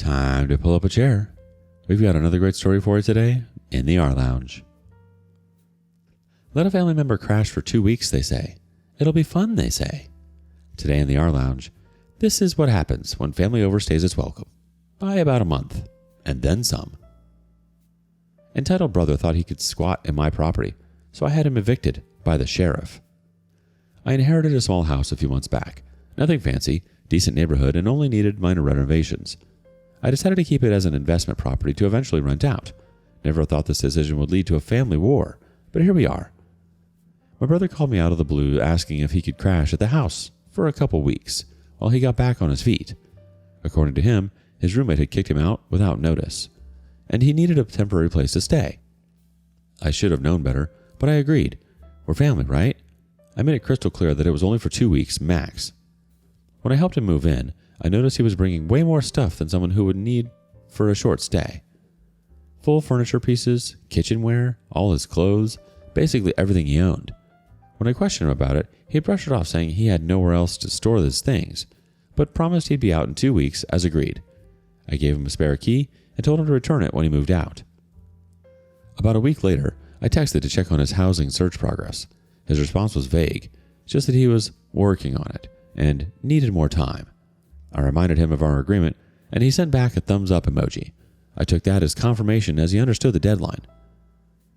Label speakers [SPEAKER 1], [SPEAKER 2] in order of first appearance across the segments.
[SPEAKER 1] Time to pull up a chair. We've got another great story for you today in the rLounge. Let a family member crash for 2 weeks, they say. It'll be fun, they say. Today in the rLounge, this is what happens when family overstays its welcome by about a month, and then some. Entitled brother thought he could squat in my property, so I had him evicted by the sheriff. I inherited a small house a few months back. Nothing fancy, decent neighborhood, and only needed minor renovations. I decided to keep it as an investment property to eventually rent out. Never thought this decision would lead to a family war, but here we are. My brother called me out of the blue asking if he could crash at the house for a couple weeks while he got back on his feet. According to him, his roommate had kicked him out without notice, and he needed a temporary place to stay. I should have known better, but I agreed. We're family, right? I made it crystal clear that it was only for 2 weeks max. When I helped him move in, I noticed he was bringing way more stuff than someone who would need for a short stay. Full furniture pieces, kitchenware, all his clothes, basically everything he owned. When I questioned him about it, he brushed it off saying he had nowhere else to store his things, but promised he'd be out in 2 weeks as agreed. I gave him a spare key and told him to return it when he moved out. About a week later, I texted to check on his housing search progress. His response was vague, just that he was working on it and needed more time. I reminded him of our agreement, and he sent back a thumbs up emoji. I took that as confirmation as he understood the deadline.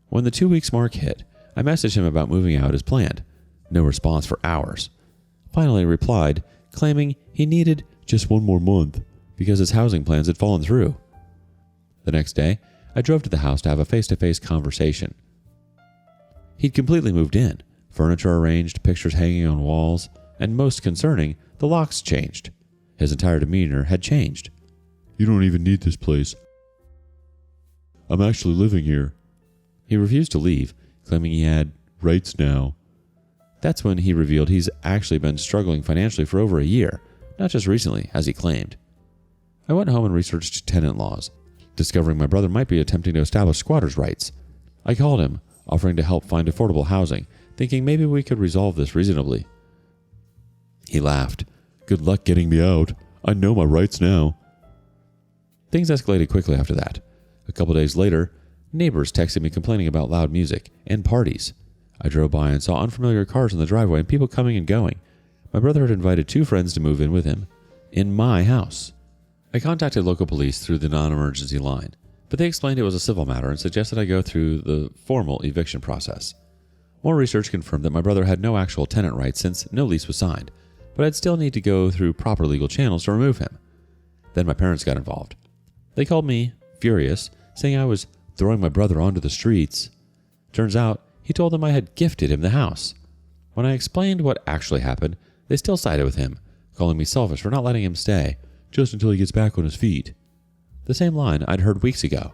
[SPEAKER 1] When the 2 weeks mark hit, I messaged him about moving out as planned. No response for hours. Finally replied, claiming he needed just 1 more month because his housing plans had fallen through. The next day, I drove to the house to have a face-to-face conversation. He'd completely moved in, furniture arranged, pictures hanging on walls, and most concerning, the locks changed. His entire demeanor had changed. "You don't even need this place. I'm actually living here." He refused to leave, claiming he had rights now. That's when he revealed he's actually been struggling financially for over a year, not just recently, as he claimed. I went home and researched tenant laws, discovering my brother might be attempting to establish squatters' rights. I called him, offering to help find affordable housing, thinking maybe we could resolve this reasonably. He laughed. "Good luck getting me out. I know my rights now." Things escalated quickly after that. A couple days later, neighbors texted me complaining about loud music and parties. I drove by and saw unfamiliar cars in the driveway and people coming and going. My brother had invited 2 friends to move in with him in my house. I contacted local police through the non-emergency line, but they explained it was a civil matter and suggested I go through the formal eviction process. More research confirmed that my brother had no actual tenant rights since no lease was signed, but I'd still need to go through proper legal channels to remove him. Then my parents got involved. They called me furious, saying I was throwing my brother onto the streets. Turns out, he told them I had gifted him the house. When I explained what actually happened, they still sided with him, calling me selfish for not letting him stay, just until he gets back on his feet. The same line I'd heard weeks ago.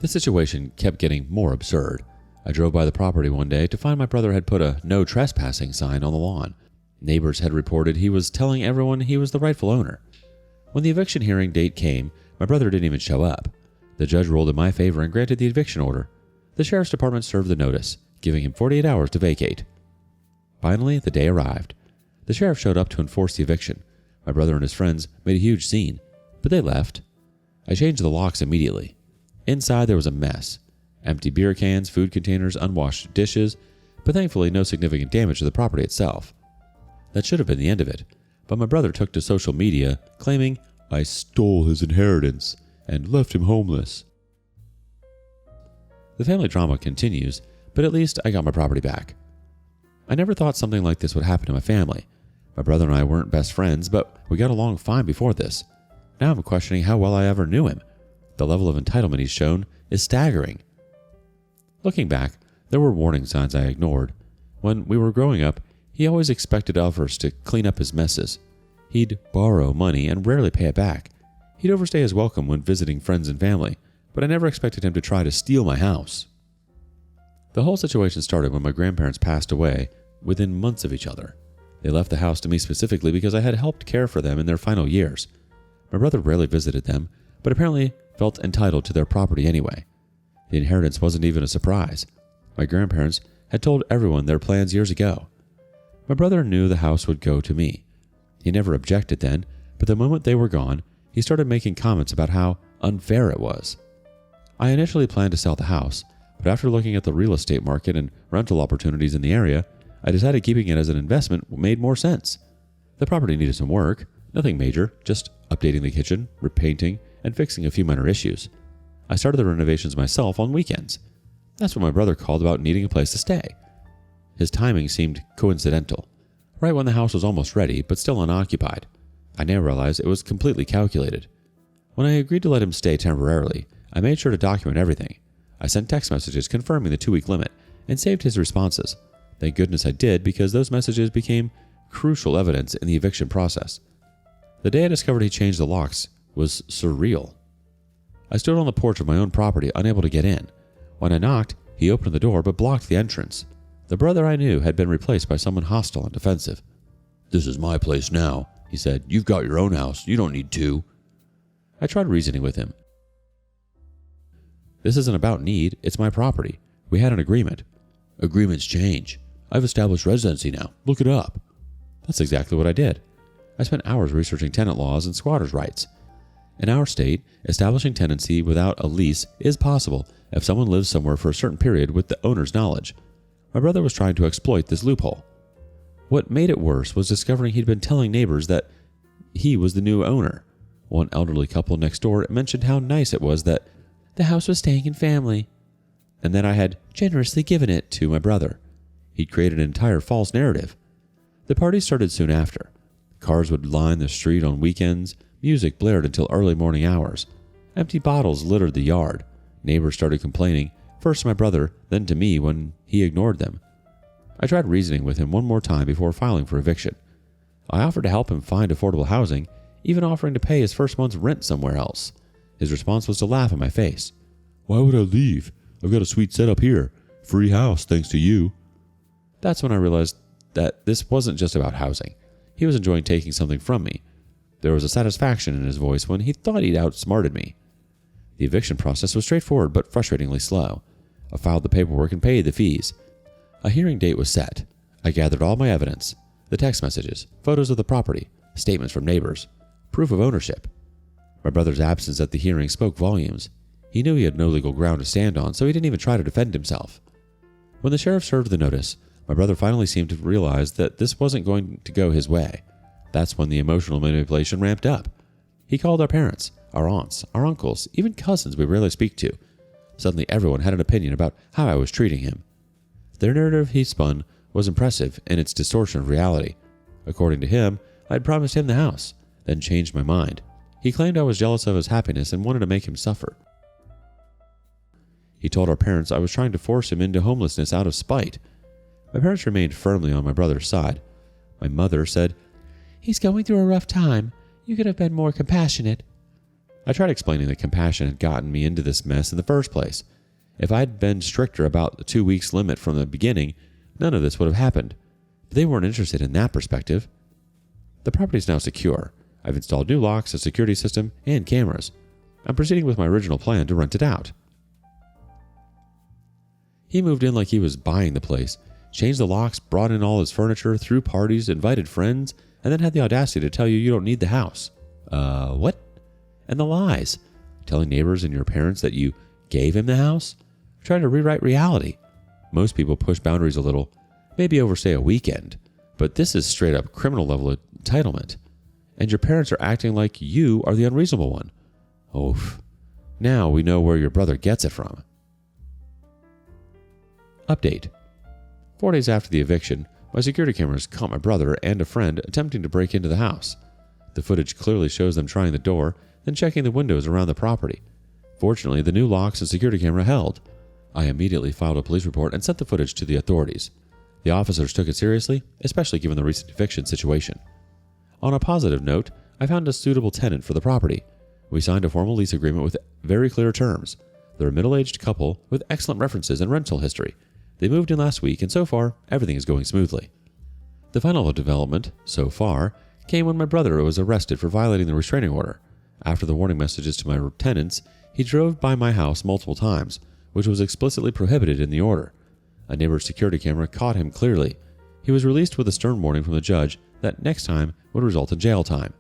[SPEAKER 1] The situation kept getting more absurd. I drove by the property one day to find my brother had put a no trespassing sign on the lawn. Neighbors had reported he was telling everyone he was the rightful owner. When the eviction hearing date came, my brother didn't even show up. The judge ruled in my favor and granted the eviction order. The sheriff's department served the notice, giving him 48 hours to vacate. Finally, the day arrived. The sheriff showed up to enforce the eviction. My brother and his friends made a huge scene, but they left. I changed the locks immediately. Inside there was a mess. Empty beer cans, food containers, unwashed dishes, but thankfully no significant damage to the property itself. That should have been the end of it, but my brother took to social media claiming I stole his inheritance and left him homeless. The family drama continues, but at least I got my property back. I never thought something like this would happen to my family. My brother and I weren't best friends, but we got along fine before this. Now I'm questioning how well I ever knew him. The level of entitlement he's shown is staggering. Looking back, there were warning signs I ignored. When we were growing up, he always expected of us to clean up his messes. He'd borrow money and rarely pay it back. He'd overstay his welcome when visiting friends and family, but I never expected him to try to steal my house. The whole situation started when my grandparents passed away within months of each other. They left the house to me specifically because I had helped care for them in their final years. My brother rarely visited them, but apparently felt entitled to their property anyway. The inheritance wasn't even a surprise. My grandparents had told everyone their plans years ago. My brother knew the house would go to me. He never objected then, but the moment they were gone, he he started making comments about how unfair it was. I initially planned to sell the house, but after looking at the real estate market and rental opportunities in the area, I decided keeping it as an investment made more sense. The property needed some work, nothing major, just updating the kitchen, repainting, and fixing a few minor issues. I started the renovations myself on weekends. That's when my brother called about needing a place to stay. His timing seemed coincidental, right when the house was almost ready but still unoccupied. I now realized it was completely calculated. When I agreed to let him stay temporarily, I made sure to document everything. I sent text messages confirming the 2-week limit and saved his responses. Thank goodness I did, because those messages became crucial evidence in the eviction process. The day I discovered he changed the locks was surreal. I stood on the porch of my own property, unable to get in. When I knocked, he opened the door but blocked the entrance. The brother I knew had been replaced by someone hostile and defensive. "This is my place now," he said. "You've got your own house. You don't need two." I tried reasoning with him. "This isn't about need. It's my property. We had an agreement." "Agreements change. I've established residency now. Look it up." That's exactly what I did. I spent hours researching tenant laws and squatters' rights. In our state, establishing tenancy without a lease is possible if someone lives somewhere for a certain period with the owner's knowledge. My brother was trying to exploit this loophole. What made it worse was discovering he'd been telling neighbors that he was the new owner. One elderly couple next door mentioned how nice it was that the house was staying in family, and that I had generously given it to my brother. He'd created an entire false narrative. The party started soon after. Cars would line the street on weekends, music blared until early morning hours. Empty bottles littered the yard. Neighbors started complaining, first to my brother, then to me when he ignored them. I tried reasoning with him one more time before filing for eviction. I offered to help him find affordable housing, even offering to pay his first month's rent somewhere else. His response was to laugh in my face. "Why would I leave? I've got a sweet setup here. Free house thanks to you." That's when I realized that this wasn't just about housing. He was enjoying taking something from me. There was a satisfaction in his voice when he thought he'd outsmarted me. The eviction process was straightforward but frustratingly slow. I filed the paperwork and paid the fees. A hearing date was set. I gathered all my evidence, the text messages, photos of the property, statements from neighbors, proof of ownership. My brother's absence at the hearing spoke volumes. He knew he had no legal ground to stand on, so he didn't even try to defend himself. When the sheriff served the notice, my brother finally seemed to realize that this wasn't going to go his way. That's when the emotional manipulation ramped up. He called our parents, our aunts, our uncles, even cousins we rarely speak to. Suddenly everyone had an opinion about how I was treating him. The narrative he spun was impressive in its distortion of reality. According to him, I had promised him the house, then changed my mind. He claimed I was jealous of his happiness and wanted to make him suffer. He told our parents I was trying to force him into homelessness out of spite. My parents remained firmly on my brother's side. My mother said, "He's going through a rough time. You could have been more compassionate." I tried explaining that compassion had gotten me into this mess in the first place. If I'd been stricter about the 2 weeks limit from the beginning, none of this would have happened. But they weren't interested in that perspective. The property is now secure. I've installed new locks, a security system, and cameras. I'm proceeding with my original plan to rent it out. He moved in like he was buying the place, changed the locks, brought in all his furniture, threw parties, invited friends, and then had the audacity to tell you don't need the house. What? And the lies. Telling neighbors and your parents that you gave him the house? Trying to rewrite reality. Most people push boundaries a little, maybe overstay a weekend, but this is straight up criminal level entitlement. And your parents are acting like you are the unreasonable one. Oof. Now we know where your brother gets it from. Update. 4 days after the eviction, my security cameras caught my brother and a friend attempting to break into the house. The footage clearly shows them trying the door, then checking the windows around the property. Fortunately, the new locks and security camera held. I immediately filed a police report and sent the footage to the authorities. The officers took it seriously, especially given the recent eviction situation. On a positive note, I found a suitable tenant for the property. We signed a formal lease agreement with very clear terms. They're a middle-aged couple with excellent references and rental history. They moved in last week, and so far, everything is going smoothly. The final development, so far, came when my brother was arrested for violating the restraining order. After the warning messages to my tenants, he drove by my house multiple times, which was explicitly prohibited in the order. A neighbor's security camera caught him clearly. He was released with a stern warning from the judge that next time would result in jail time.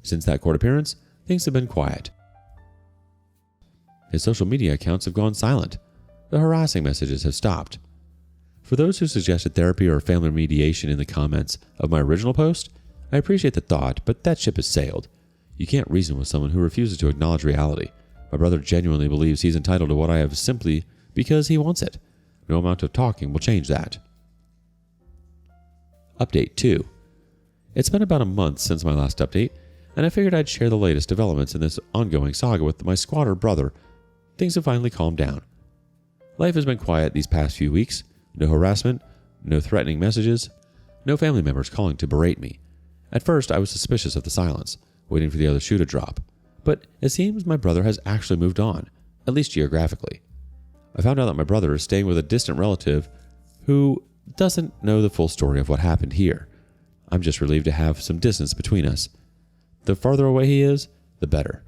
[SPEAKER 1] Since that court appearance, things have been quiet. His social media accounts have gone silent. The harassing messages have stopped. For those who suggested therapy or family mediation in the comments of my original post, I appreciate the thought, but that ship has sailed. You can't reason with someone who refuses to acknowledge reality. My brother genuinely believes he's entitled to what I have simply because he wants it. No amount of talking will change that. Update 2. It's been about a month since my last update, and I figured I'd share the latest developments in this ongoing saga with my squatter brother. Things have finally calmed down. Life has been quiet these past few weeks. No harassment, no threatening messages, no family members calling to berate me. At first, I was suspicious of the silence, waiting for the other shoe to drop. But it seems my brother has actually moved on, at least geographically. I found out that my brother is staying with a distant relative who doesn't know the full story of what happened here. I'm just relieved to have some distance between us. The farther away he is, the better.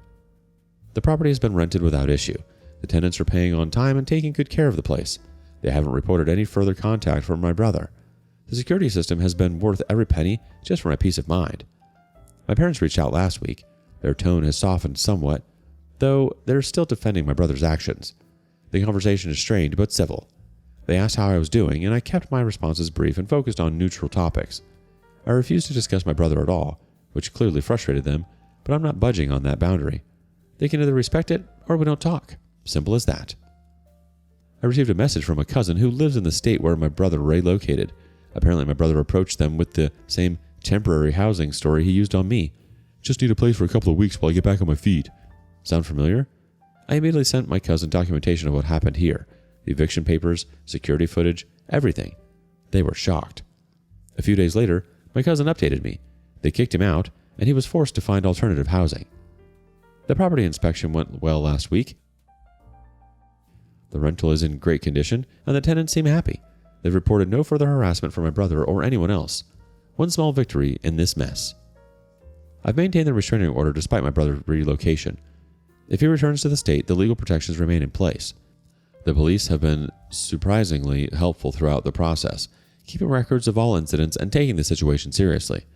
[SPEAKER 1] The property has been rented without issue. The tenants are paying on time and taking good care of the place. They haven't reported any further contact from my brother. The security system has been worth every penny just for my peace of mind. My parents reached out last week. Their tone has softened somewhat, though they're still defending my brother's actions. The conversation is strained but civil. They asked how I was doing, and I kept my responses brief and focused on neutral topics. I refused to discuss my brother at all, which clearly frustrated them, but I'm not budging on that boundary. They can either respect it or we don't talk. Simple as that. I received a message from a cousin who lives in the state where my brother relocated. Apparently my brother approached them with the same temporary housing story he used on me. Just need a place for a couple of weeks while I get back on my feet. Sound familiar? I immediately sent my cousin documentation of what happened here. The eviction papers, security footage, everything. They were shocked. A few days later, my cousin updated me. They kicked him out, and he was forced to find alternative housing. The property inspection went well last week. The rental is in great condition, and the tenants seem happy. They've reported no further harassment from my brother or anyone else. One small victory in this mess. I've maintained the restraining order despite my brother's relocation. If he returns to the state, the legal protections remain in place. The police have been surprisingly helpful throughout the process, keeping records of all incidents and taking the situation seriously.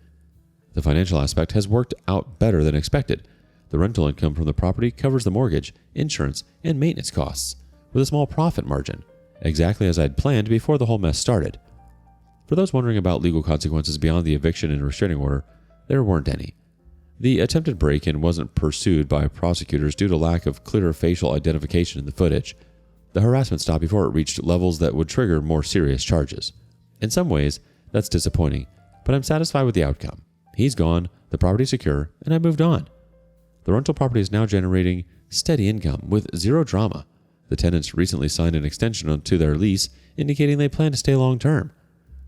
[SPEAKER 1] The financial aspect has worked out better than expected. The rental income from the property covers the mortgage, insurance, and maintenance costs, with a small profit margin, exactly as I'd planned before the whole mess started. For those wondering about legal consequences beyond the eviction and restraining order, there weren't any. The attempted break-in wasn't pursued by prosecutors due to lack of clear facial identification in the footage. The harassment stopped before it reached levels that would trigger more serious charges. In some ways, that's disappointing, but I'm satisfied with the outcome. He's gone, the property's secure, and I moved on. The rental property is now generating steady income with zero drama. The tenants recently signed an extension to their lease, indicating they plan to stay long-term.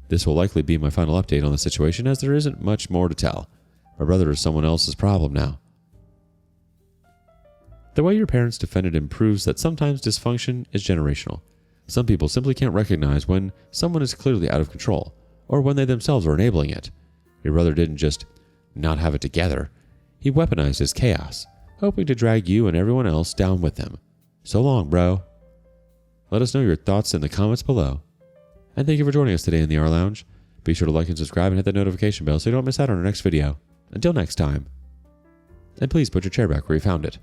[SPEAKER 1] This will likely be my final update on the situation, as there isn't much more to tell. My brother is someone else's problem now. The way your parents defended him proves that sometimes dysfunction is generational. Some people simply can't recognize when someone is clearly out of control, or when they themselves are enabling it. Your brother didn't just not have it together. He weaponized his chaos, hoping to drag you and everyone else down with him. So long, bro. Let us know your thoughts in the comments below. And thank you for joining us today in the rLounge. Be sure to like and subscribe and hit that notification bell so you don't miss out on our next video. Until next time. And please put your chair back where you found it.